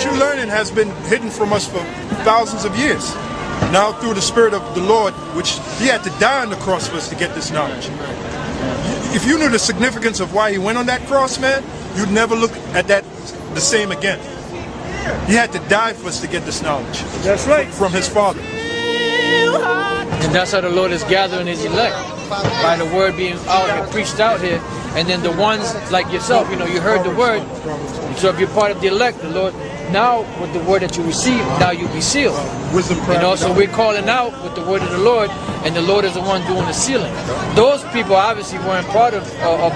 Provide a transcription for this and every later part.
what you're learning has been hidden from us for thousands of years. Now through the Spirit of the Lord, which he had to die on the cross for us to get this knowledge. If you knew the significance of why he went on that cross, man, you'd never look at that the same again. He had to die for us to get this knowledge. That's right. From his Father. And that's how the Lord is gathering his elect, by the word being out and preached out here. And then the ones like yourself, you know, you heard the word. So if you're part of the elect, the Lord, now with the word that you receive, now you'll be sealed. Wisdom, you know, so we're calling out with the word of the Lord, and the Lord is the one doing the sealing. Those people obviously weren't part of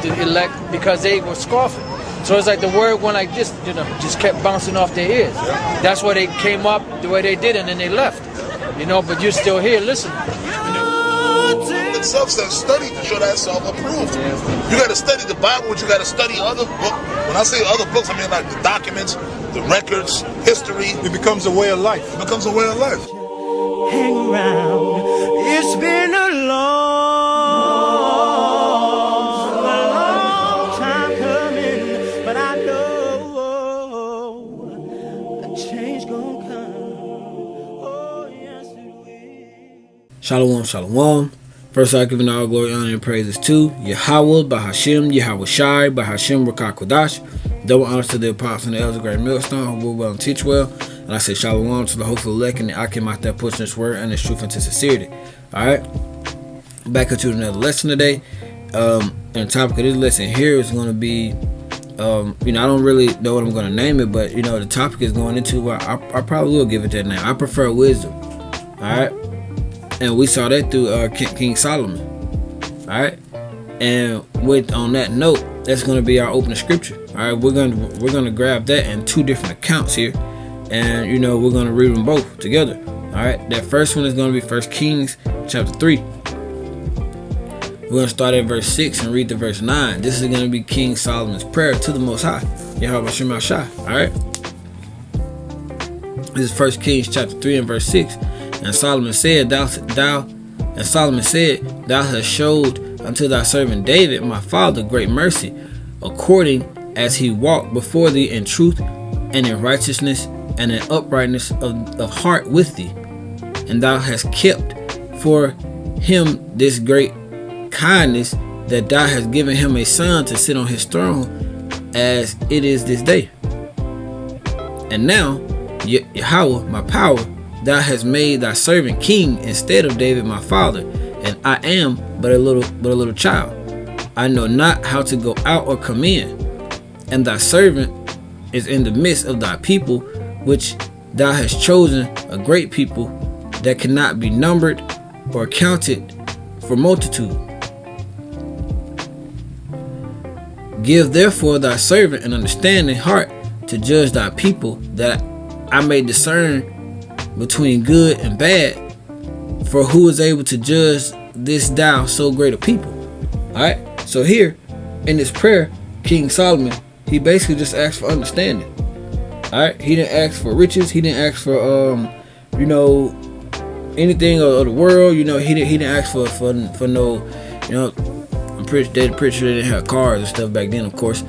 the elect because they were scoffing. So it's like the word went like this, you know, just kept bouncing off their ears. That's why they came up the way they did, and then they left. You know, but you're still here listening. You know. Itself says study to show that self-approved. You got to study the Bible, but you got to study other books. When I say other books, I mean like the documents, the records, history. It becomes a way of life. It becomes a way of life. Hang around. It's been a long time coming, but I know a change gonna come. Oh, yes it will. Shalawam, shalawam. First, I give all glory, honor, and praises to YAHAWAH, Bahasham, YAHAWASHI, Bahasham, QADASH. Double honors to the apostle and the elder, great millstone, who will well and teach well. And I say shalom to the hopeful elect and the Akim out there pushing this word and this truth into sincerity. Alright? Back into another lesson today. And the topic of this lesson here is going to be, you know, I don't really know what I'm going to name it, but, you know, the topic is going into, I probably will give it that name. I prefer wisdom. Alright? And we saw that through King Solomon. Alright? And with on that note, that's going to be our opening scripture. Alright, we're gonna grab that in two different accounts here. And you know, we're gonna read them both together. Alright, that first one is gonna be 1 Kings chapter 3. We're gonna start at verse 6 and read to verse 9. This is gonna be King Solomon's prayer to the Most High. YAHAWASHI. Alright. This is 1 Kings chapter 3 and verse 6. And Solomon said, Thou hast showed unto thy servant David, my father, great mercy, according as he walked before thee in truth and in righteousness and in uprightness of heart with thee. And thou hast kept for him this great kindness, that thou hast given him a son to sit on his throne, as it is this day. And now, Yahweh, my power, thou hast made thy servant king instead of David my father, and I am but a little child. I know not how to go out or come in, and thy servant is in the midst of thy people, which thou hast chosen, a great people that cannot be numbered or counted for multitude. Give therefore thy servant an understanding heart to judge thy people, that I may discern between good and bad. For who is able to judge this thou so great a people? Alright, so here in this prayer, King Solomon, he basically just asked for understanding. Alright, he didn't ask for riches, he didn't ask for you know, anything of the world. You know, he didn't ask for no, you know, I'm pretty sure they didn't have cars and stuff back then, of course.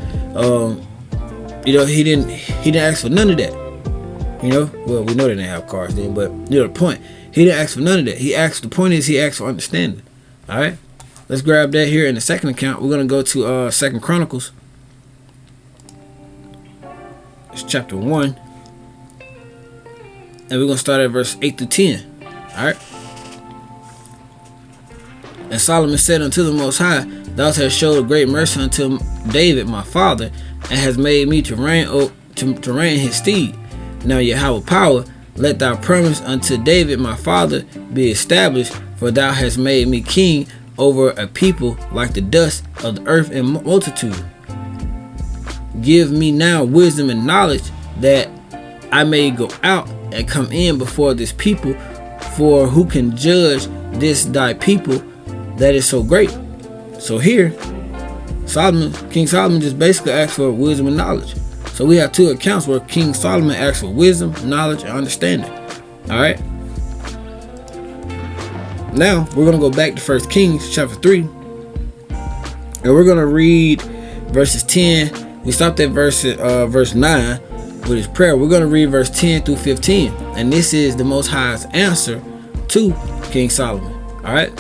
You know, he didn't ask for none of that. You know, well, we know they didn't have cars then, but you know the point. He didn't ask for none of that. He asked for understanding. All right, let's grab that here in the second account. We're gonna go to 2 Chronicles. It's chapter 1, and we're gonna start at verse 8 to 10. All right. And Solomon said unto the Most High, Thou hast showed a great mercy unto David my father, and has made me to reign in his stead. Now Yahweh power, let thy promise unto David my father be established, for thou hast made me king over a people like the dust of the earth in multitude. Give me now wisdom and knowledge, that I may go out and come in before this people, for who can judge this thy people that is so great? So here, King Solomon just basically asked for wisdom and knowledge. So we have two accounts where King Solomon asked for wisdom, knowledge, and understanding. All right. Now we're gonna go back to 1 Kings chapter 3, and we're gonna read verses 10. We stopped at verse 9. with his prayer. We're going to read verse 10 through 15. And this is the Most High's answer to King Solomon. All right.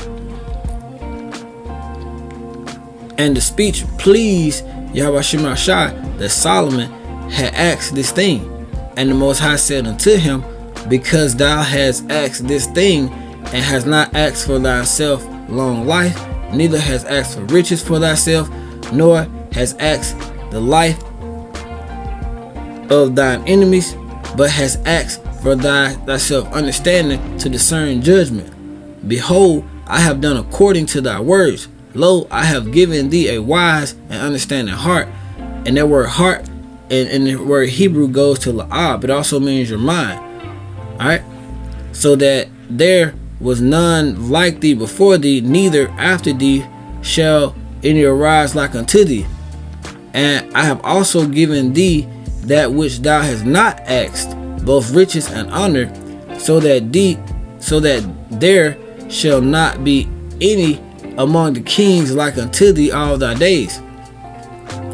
And the speech pleased YAHAWASHI that Solomon had asked this thing. And the Most High said unto him, because thou hast asked this thing, and hast not asked for thyself long life, neither hast asked for riches for thyself, nor has asked the life of thine enemies, but has asked for thyself understanding to discern judgment. Behold, I have done according to thy words. Lo, I have given thee a wise and understanding heart. And that word heart and the word Hebrew goes to la'ab. It also means your mind. Alright? So that there was none like thee before thee, neither after thee shall any arise like unto thee. And I have also given thee that which thou hast not asked, both riches and honor, so that there shall not be any among the kings like unto thee all thy days.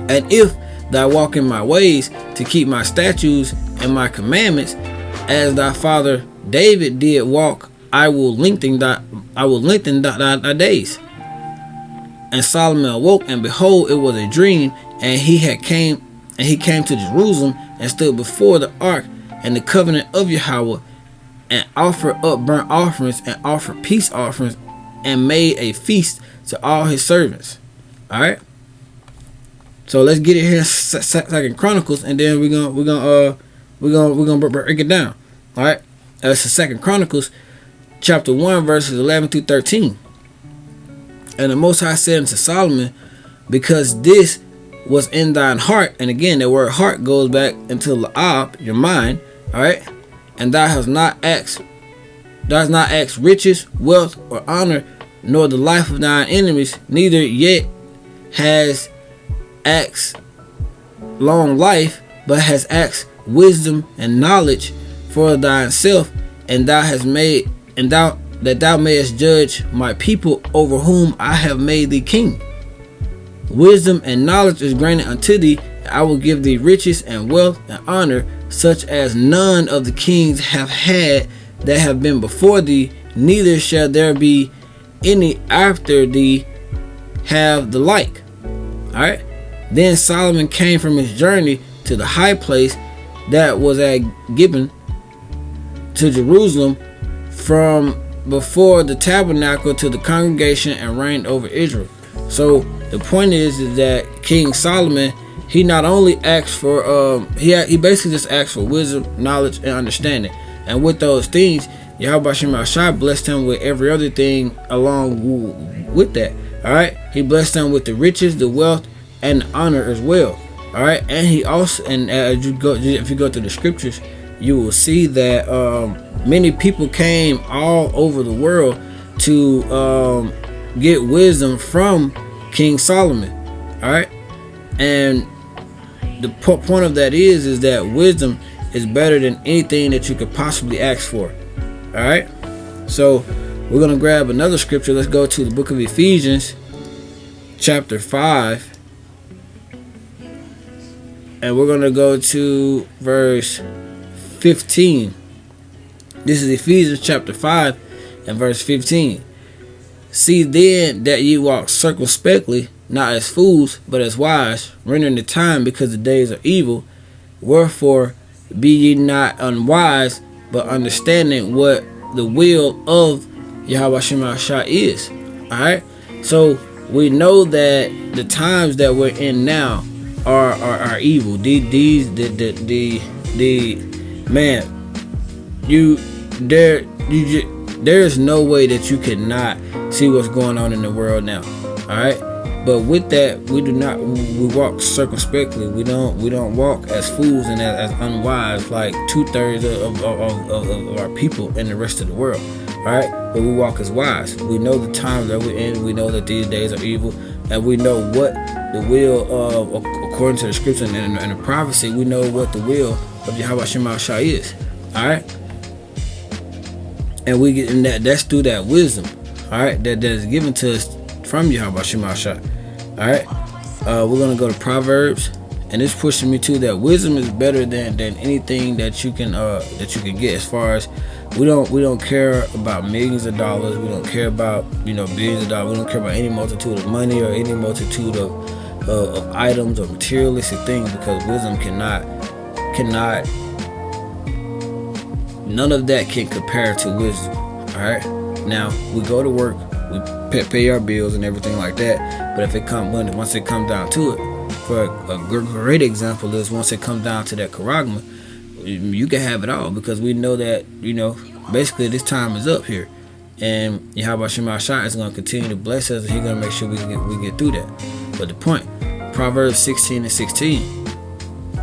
And if thou walk in my ways to keep my statutes and my commandments, as thy father David did walk, I will lengthen thy days. And Solomon awoke, and behold, it was a dream, and he came to Jerusalem and stood before the ark and the covenant of Yahweh, and offered up burnt offerings and offered peace offerings, and made a feast to all his servants. All right. So let's get it here in Second Chronicles, and then we're gonna break it down. All right. That's the Second Chronicles, chapter 1, verses 11 through 13. And the Most High said unto Solomon, because this was in thine heart, and again, the word heart goes back into la'ab, your mind, all right, and thou hast not asked riches, wealth, or honor, nor the life of thine enemies, neither yet has asked long life, but has asked wisdom and knowledge for thyself, and that thou mayest judge my people over whom I have made thee king. Wisdom and knowledge is granted unto thee. I will give thee riches and wealth and honor, such as none of the kings have had that have been before thee, neither shall there be any after thee have the like. Alright. Then Solomon came from his journey to the high place that was at Gibeon to Jerusalem, from before the tabernacle to the congregation, and reigned over Israel. So the point is that King Solomon, he not only asked for he basically just asked for wisdom, knowledge, and understanding, and with those things YAHAWASHI blessed him with every other thing along with that. All right, he blessed him with the riches, the wealth, and the honor as well. All right, and he also, and if you go to the scriptures, you will see that many people came all over the world to get wisdom from King Solomon. All right, and the point of that is that wisdom is better than anything that you could possibly ask for. All right, so we're gonna grab another scripture. Let's go to the book of Ephesians, chapter 5, and we're gonna go to verse 15. This is Ephesians chapter 5 and verse 15. See then that ye walk circumspectly, not as fools, but as wise, rendering the time, because the days are evil. Wherefore be ye not unwise, but understanding what the will of YAHAWASHI is. Alright? So we know that the times that we're in now are evil. There's no way that you could not see what's going on in the world now. Alright? But with that, we walk circumspectly. We don't walk as fools and as unwise like 2/3 of our people in the rest of the world. Alright? But we walk as wise. We know the times that we're in. We know that these days are evil, and we know what the will of, according to the scripture and the prophecy, we know what the will of YAHAWASHI is. Alright? And we get in that's through that wisdom, alright, that is given to us from YAHAWASHI. Alright, we're gonna go to Proverbs and it's pushing me to that wisdom is better than anything that you can get. As far as we don't care about millions of dollars, we don't care about billions of dollars, we don't care about any multitude of money or any multitude of items or materialistic things, because wisdom cannot none of that can compare to wisdom. All right, now we go to work, we pay our bills and everything like that, but once it comes down to it, for a great example is once it comes down to that charagma, you can have it all, because we know that basically this time is up here, and YAHAWASHI is going to continue to bless us, and He's going to make sure we get through that. But the point, Proverbs 16:16,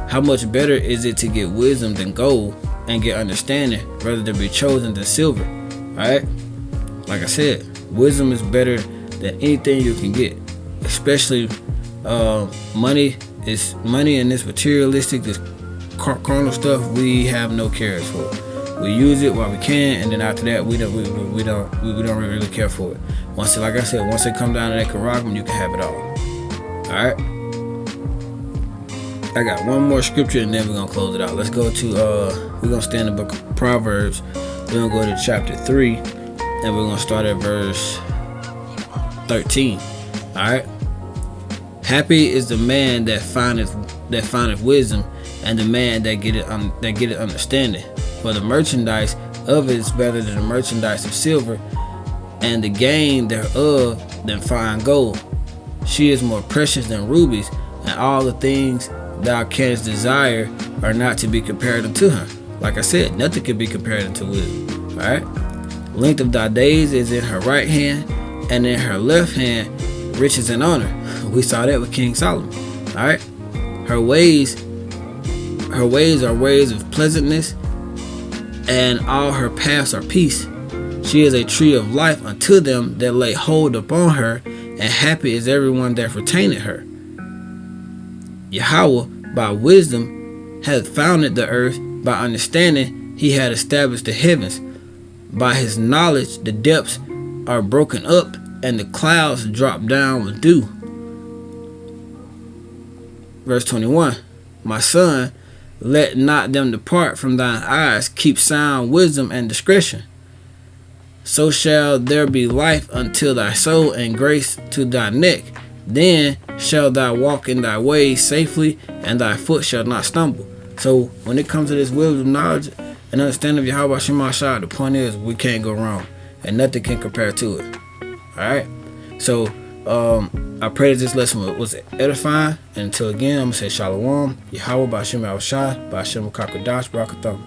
how much better is it to get wisdom than gold, and get understanding rather than be chosen than silver? Alright, like I said, wisdom is better than anything you can get, especially money and this materialistic, this carnal stuff. We have no cares for it. We use it while we can, and then after that we don't really care for it. Once it comes down to that charagma, you can have it all. Alright, I got one more scripture and then we're gonna close it out. Let's go to we're gonna stay in the book of Proverbs. We're gonna go to chapter 3, and we're gonna start at verse 13. Alright, happy is the man that findeth wisdom, and the man that getteth understanding. For the merchandise of it is better than the merchandise of silver, and the gain thereof than fine gold. She is more precious than rubies, and all the things thou canst desire are not to be compared unto her. Like I said, nothing can be compared unto wisdom. Alright? Length of thy days is in her right hand, and in her left hand riches and honor. We saw that with King Solomon. Alright? Her ways are ways of pleasantness, and all her paths are peace. She is a tree of life unto them that lay hold upon her, and happy is everyone that retaineth her. Yahawah by wisdom hath founded the earth, by understanding he had established the heavens. By his knowledge the depths are broken up, and the clouds drop down with dew. Verse 21, my son, let not them depart from thine eyes, keep sound wisdom and discretion. So shall there be life unto thy soul, and grace to thy neck. Then shalt thou walk in thy ways safely, and thy foot shall not stumble. So when it comes to this wisdom, knowledge, and understanding of YAHAWASHI, the point is we can't go wrong, and nothing can compare to it. Alright? So I pray that this lesson was edifying. And until again, I'm going to say Shalawam, YAHAWAH, Bahasham, YAHAWASHI, Bahasham, QADASH, Barak, Atham.